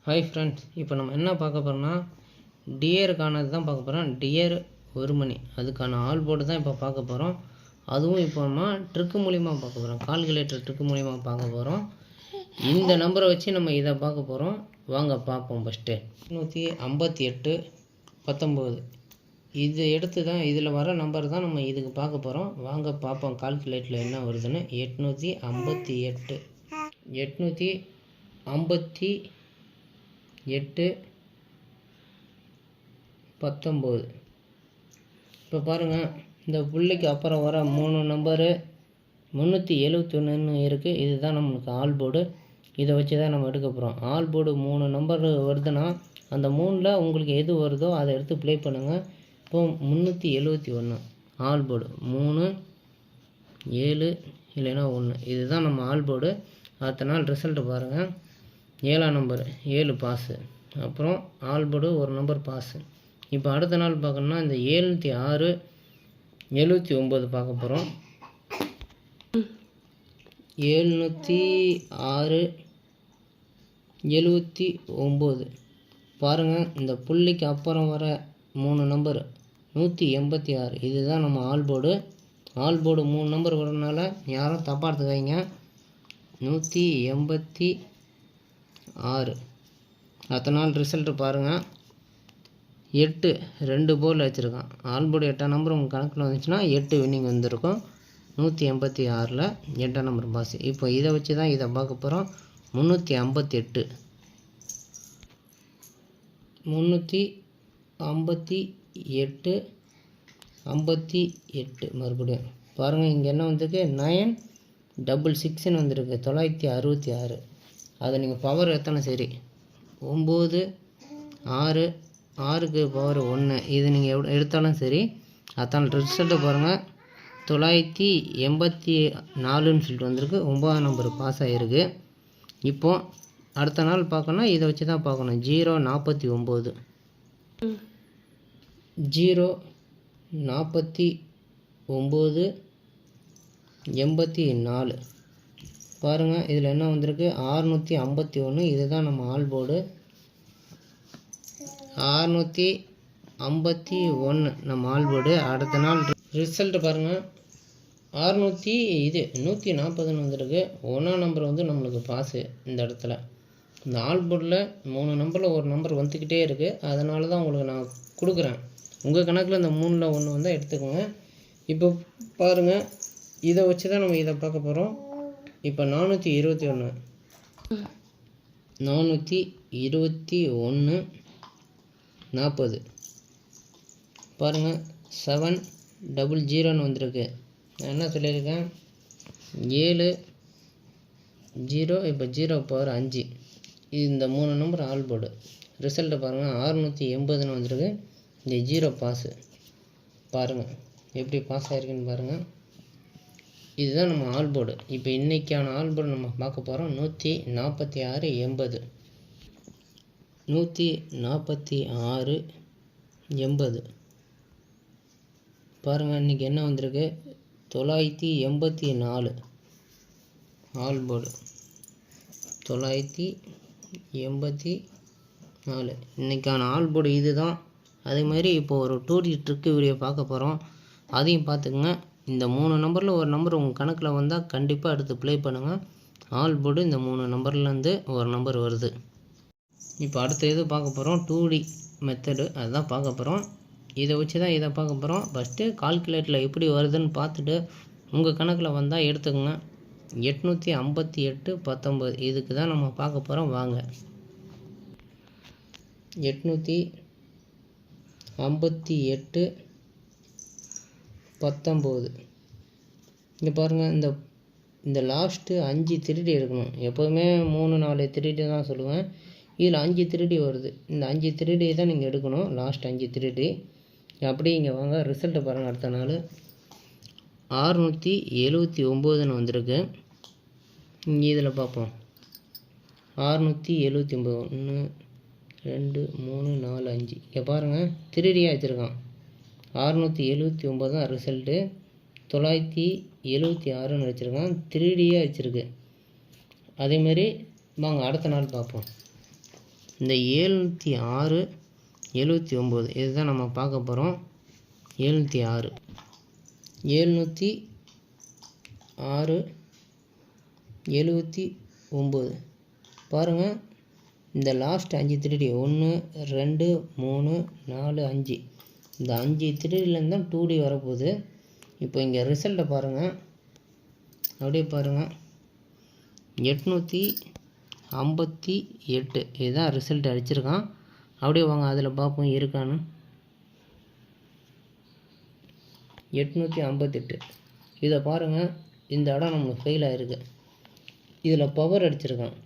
Hi friends, இப்போ நம்ம என்ன பார்க்க போகிறோம்னா டியருக்கானது தான் பார்க்க போகிறோம். டியர் ஒரு மணி அதுக்கான ஆல் போர்டு தான் இப்போ பார்க்க போகிறோம். அதுவும் இப்போ நம்ம ட்ரிக்கு மூலிமா பார்க்க போகிறோம். கால்குலேட்டர் ட்ரிக்கு மூலிமா பார்க்க போகிறோம். இந்த நம்பரை வச்சு நம்ம இதை பார்க்க போகிறோம். வாங்க பார்ப்போம். ஃபஸ்ட்டு 858 19 இது எடுத்து தான் இதில் வர நம்பர் தான் நம்ம இதுக்கு பார்க்க போகிறோம். வாங்க பார்ப்போம் கால்குலேட்டரில் என்ன வருதுன்னு. 858 19. இப்போ பாருங்கள், இந்த புள்ளிக்கு அப்புறம் வர 3 நம்பரு 371 இருக்குது. இதுதான் நம்மளுக்கு ஆல் போர்டு. இதை வச்சு தான் நம்ம எடுக்க போகிறோம். ஆல் போர்டு 3 நம்பர் வருதுன்னா அந்த 3ல் உங்களுக்கு எது வருதோ அதை எடுத்து ப்ளே பண்ணுங்கள். இப்போ 371 ஆல் போர்டு 3 7 இல்லைன்னா 1 இதுதான் நம்ம ஆல் போர்டு. அடுத்த நாள் ரிசல்ட்டு பாருங்கள். 7ஆம் நம்பர் 7 பாஸு. அப்புறம் ஆல் போர்டு ஒரு நம்பர் பாஸு. இப்போ அடுத்த நாள் பார்க்கணுன்னா இந்த 706 79 பார்க்க போகிறோம். 706 79 பாருங்கள். இந்த புள்ளிக்கு அப்புறம் வர 3 நம்பர் 186 இதுதான் நம்ம all board. All board 3 number வரதுனால யாரும் தப்பாக எடுத்துக்காதீங்க. 186. அடுத்த நாள் ரிசல்ட்டு பாருங்கள். 8 2 போர்டில் வச்சுருக்கான். ஆல் போர்டு 8ஆம் நம்பர் உங்கள் கணக்கில் வந்துச்சுன்னா 8 வின்னிங் வந்திருக்கும். 186ல் 8ஆம் நம்பர் பாஸ். இப்போ இதை வச்சு தான் இதை பார்க்க போகிறோம். 358 58 மறுபடியும் பாருங்கள். இங்கே என்ன வந்திருக்கு? 966 வந்திருக்கு. 966. அதை நீங்கள் பவர் எத்தனை சரி 9 6 6க்கு பவர் 1 இது நீங்கள் எடுத்தாலும் சரி. அதான் ரிசல்ட்டு பாருங்கள். 984ன்னு சொல்லிட்டு வந்திருக்கு. 9ஆம் நம்பர் பாஸ் ஆகிருக்கு. இப்போது அடுத்த நாள் பார்க்கணுன்னா இதை வச்சு தான் பார்க்கணும். 049 84 பாருங்கள். இதில் என்ன வந்திருக்கு? 651. இதுதான் நம்ம ஆல் போர்டு. 651 நம்ம ஆல் போர்டு. அடுத்த நாள் ரிசல்ட்டு பாருங்கள். 140 வந்திருக்கு. 1ஆம் நம்பர் வந்து நம்மளுக்கு பாஸு. இந்த இடத்துல இந்த ஆல் போர்டில் 3 நம்பரில் ஒரு நம்பர் வந்துக்கிட்டே இருக்குது. அதனால தான் உங்களுக்கு நான் கொடுக்குறேன். உங்கள் கணக்கில் இந்த 3ல் 1 வந்தால் எடுத்துக்கோங்க. இப்போ பாருங்கள், இதை வச்சு தான் நம்ம இதை பார்க்க போகிறோம். இப்போ 421 40 பாருங்கள். 700 வந்திருக்கு. நான் என்ன சொல்லியிருக்கேன்? 7 0 இப்போ 0 பவர் 5 இந்த 3 நம்பர் ஆல் போர்டு. ரிசல்ட்டை பாருங்கள். 680 வந்திருக்கு. இந்த 0 பாஸு. பாருங்கள் எப்படி பாஸ் ஆகிருக்குன்னு பாருங்கள். இதுதான் நம்ம ஆல் போர்டு. இப்போ இன்றைக்கான ஆல் போர்டு நம்ம பார்க்க போகிறோம். 146 80 146 80 பாருங்கள். இன்றைக்கி என்ன வந்திருக்கு? 984 ஆல் போர்டு 984 இன்றைக்கான ஆல் போர்டு இது தான். அதே மாதிரி இப்போ ஒரு 2D ட்ரிக்கு வீடியோ பார்க்க போகிறோம். அதையும் பார்த்துக்குங்க. இந்த 3 நம்பரில் ஒரு நம்பர் உங்கள் கணக்கில் வந்தால் கண்டிப்பாக எடுத்து ப்ளே பண்ணுங்கள். ஆல் போர்டு இந்த 3 நம்பர்லேருந்து ஒரு நம்பர் வருது. இப்போ அடுத்த இது பார்க்க போகிறோம். 2D மெத்தடு அதுதான் பார்க்க போகிறோம். இதை வச்சு தான் இதை பார்க்க போகிறோம். ஃபஸ்ட்டு கால்குலேட்டரில் எப்படி வருதுன்னு பார்த்துட்டு உங்கள் கணக்கில் வந்தால் எடுத்துக்கோங்க. 858 19 இதுக்கு தான் நம்ம பார்க்க போகிறோம். வாங்க. 858 19 இங்கே பாருங்கள். இந்த லாஸ்ட்டு 5 திருடி எடுக்கணும். எப்போதுமே 3 4 திருடி தான் சொல்லுவேன். இதில் 5 திருடி வருது. இந்த 5 திருடியை தான் நீங்கள் எடுக்கணும். லாஸ்ட் 5 திருடி. அப்படி இங்கே வாங்க. ரிசல்ட்டை பாருங்கள். அடுத்த நாள் 679 வந்திருக்கு. இதில் பார்ப்போம். 679 1 2 3 4 5 இங்கே பாருங்கள். திருடியாக வச்சுருக்கான். 679 தான் ரிசல்ட்டு. 976ன்னு வச்சுருக்கான். திருடியாக வச்சுருக்கு. அதேமாரி வாங்க அடுத்த நாள் பார்ப்போம். இந்த 706 79 இதுதான் நம்ம பார்க்க போகிறோம். 706 79 பாருங்கள். இந்த லாஸ்ட் 5 திருடி 1 2 3 4 5 இந்த 5 திருடிலேருந்து தான் 2D வரப்போகுது. இப்போ இங்கே ரிசல்ட்டை பாருங்கள், அப்படியே பாருங்கள். 858 இதுதான் ரிசல்ட் அடிச்சிருக்கான். அப்படியே வாங்க அதில் பார்ப்போம் இருக்கான்னு. 858 இதை பாருங்கள். இந்த இடம் நம்மளுக்கு ஃபெயில் ஆகிருக்கு. இதில் பவர் அடிச்சிருக்கான்.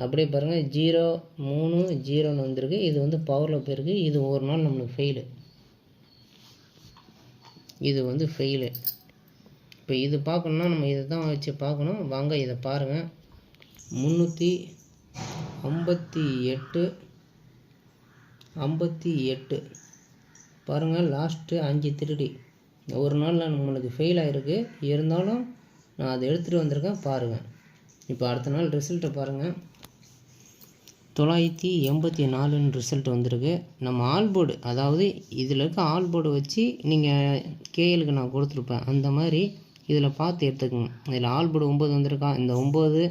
அப்படியே பாருங்கள் 0 3 0ன்னு வந்திருக்கு. இது வந்து பவரில் போயிருக்கு. இது ஒரு நாள் நம்மளுக்கு ஃபெயிலு. இது வந்து ஃபெயிலு. இப்போ இது பார்க்கணுன்னா நம்ம இதை தான் வச்சு பார்க்கணும். வாங்க இதை பாருங்கள். 358 பாருங்கள். லாஸ்ட்டு 5 திருடி ஒரு நாளில் நம்மளுக்கு ஃபெயில் ஆகிருக்கு. இருந்தாலும் நான் அதை எடுத்துகிட்டு வந்திருக்கேன் பாருங்கள். இப்போ அடுத்த நாள் ரிசல்ட்டை பாருங்கள். 984ன்னு ரிசல்ட் வந்திருக்கு. நம்ம ஆல்போர்டு, அதாவது இதில் இருக்க ஆல்போர்டு வச்சு நீங்கள் கேஎலுக்கு நான் கொடுத்துருப்பேன். அந்த மாதிரி இதில் பார்த்து எடுத்துக்கோங்க. இதில் ஆல்போர்டு 9 வந்திருக்கா. இந்த 9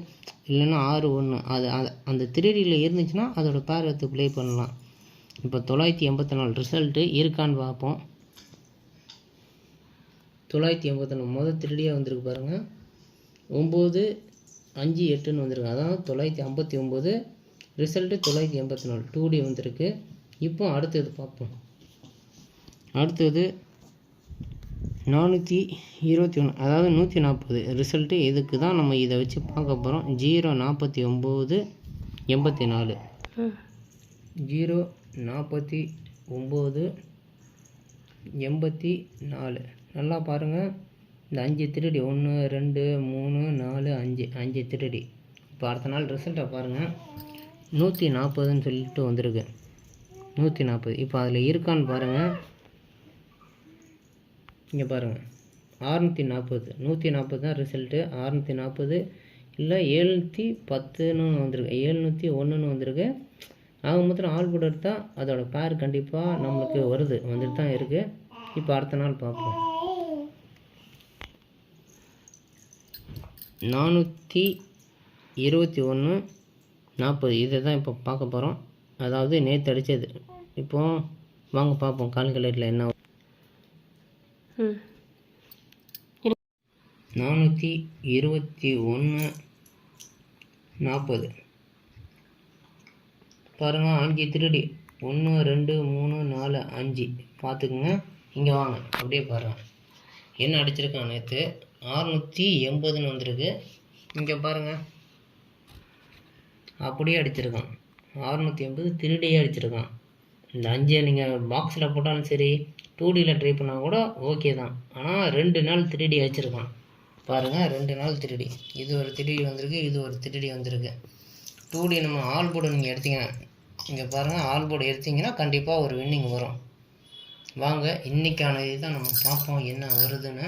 இல்லைன்னா 6 1 அது அந்த 3Dயில் இருந்துச்சுன்னா அதோட பேர் எடுத்து ப்ளே பண்ணலாம். இப்போ 984 ரிசல்ட்டு இருக்கான்னு பார்ப்போம். 984 முதல் 3Dயாக வந்திருக்கு பாருங்கள். 9 5 8ன்னு வந்திருக்கு. அதான் 959 ரிசல்ட்டு 984 2D வந்திருக்கு. இப்போ அடுத்தது பார்ப்போம். அடுத்தது 421 அதாவது 140 ரிசல்ட்டு. இதுக்கு தான் நம்ம இதை வச்சு பார்க்க போகிறோம். 049 84 049 84 நல்லா பாருங்கள். இந்த 5 திருடி 1 2 3 4 5 திருடி. இப்போ அடுத்த நாள் ரிசல்ட்டை பாருங்கள். 140ன்னு சொல்லிட்டு வந்திருக்கு. 140 இப்போ அதில் இருக்கான்னு பாருங்கள். இங்கே பாருங்கள் 640 140 தான் ரிசல்ட்டு. 640 இல்லை 710ன்னு வந்திருக்கு. 701ன்னு வந்திருக்கு. ஆக மொத்தம் ஆல்போர்டு எடுத்தால் அதோட பேர் கண்டிப்பாக நம்மளுக்கு வந்துட்டு தான் இருக்குது. இப்போ அடுத்த நாள் பார்ப்போம். 421 40 இதை தான் இப்போ பார்க்க போகிறோம். அதாவது நேற்று அடித்தது. இப்போ வாங்க பார்ப்போம் கால்குலேட்டரில் என்ன. 421 40 பாருங்கள். 5 திருடி 1 2 3 4 5 பார்த்துக்குங்க. இங்கே வாங்க அப்படியே பாருங்கள் என்ன அடிச்சிருக்கான். நேற்று 680ன்னு வந்திருக்கு. இங்கே பாருங்கள் அப்படியே அடிச்சிருக்கான். 680 திருடியே அடிச்சிருக்கான். இந்த 5 நீங்கள் பாக்ஸில் போட்டாலும் சரி 2Dயில் ட்ரை பண்ணால் கூட ஓகே தான். ஆனால் 2 நாள் 3D அடிச்சிருக்கான் பாருங்கள். 2 நாள் 3D. இது ஒரு 3D வந்திருக்கு, இது ஒரு 3D வந்திருக்கு. 2D நம்ம ஆல்போர்டு நீங்கள் எடுத்தீங்கன்னா இங்கே பாருங்கள். ஆல்போர்டு எடுத்தீங்கன்னா கண்டிப்பாக ஒரு வின்னிங் வரும். வாங்க இன்றைக்கான இதுதான் நம்ம பார்ப்போம் என்ன வருதுன்னு.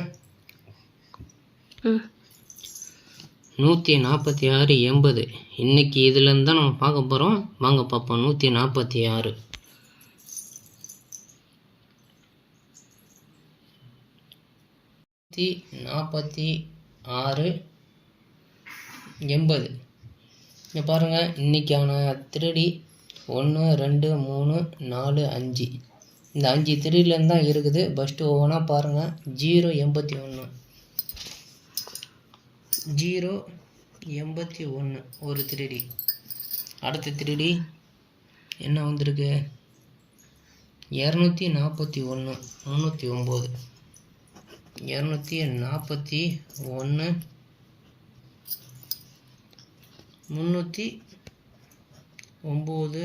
146 80 இன்றைக்கி இதுலேருந்து தான் நம்ம பார்க்க போகிறோம். வாங்க பார்ப்போம். 146 80 இங்கே பாருங்கள். இன்றைக்கான 3D 1 2 3 4 5 இந்த 5 3Dலேருந்து தான் இருக்குது. ஃபஸ்ட்டு ஒவ்வொன்றா பாருங்கள். 081 081 ஒரு 3D. அடுத்த 3D என்ன வந்திருக்கு? 241 309 241 309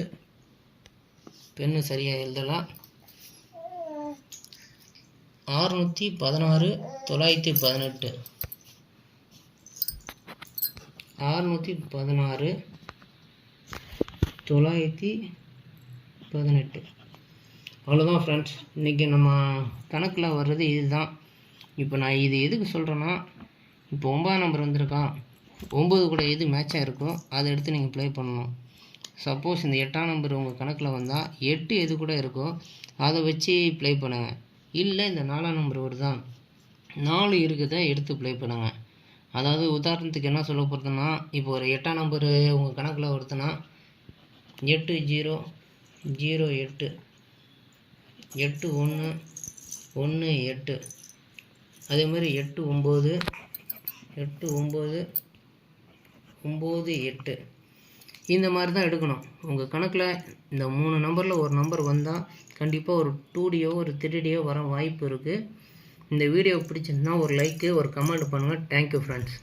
பெண்ணு சரியாக எழுதலாம். 616 918 616 918 அவ்வளோதான் ஃப்ரெண்ட்ஸ். இன்றைக்கி நம்ம கணக்கில் வர்றது இதுதான். இப்போ நான் இது எதுக்கு சொல்கிறேன்னா, இப்போ 9 நம்பர் வந்திருக்கான். 9 கூட எது மேட்சாக இருக்கோ அதை எடுத்து நீங்கள் ப்ளே பண்ணணும். சப்போஸ் இந்த 8ஆம் நம்பர் உங்கள் கணக்கில் வந்தால் 8 எது கூட இருக்கோ அதை வச்சு ப்ளே பண்ணுங்கள். இல்லை இந்த 4ஆம் நம்பர் வருதா 4 இருக்குதை எடுத்து ப்ளே பண்ணுங்கள். அதாவது உதாரணத்துக்கு என்ன சொல்ல போகிறதுனா, இப்போ ஒரு 8ஆம் நம்பர் உங்கள் கணக்கில் வருதுன்னா 8008 8118 அதே மாதிரி 8998 இந்த மாதிரி தான் எடுக்கணும். உங்கள் கணக்கில் இந்த 3 நம்பரில் ஒரு நம்பர் வந்தால் கண்டிப்பாக ஒரு 2Dயோ ஒரு 3Dயோ வர வாய்ப்பு இருக்குது. இந்த வீடியோ பிடிச்சிருந்தா ஒரு லைக்கு ஒரு கமெண்ட் பண்ணுங்கள். Thank you friends.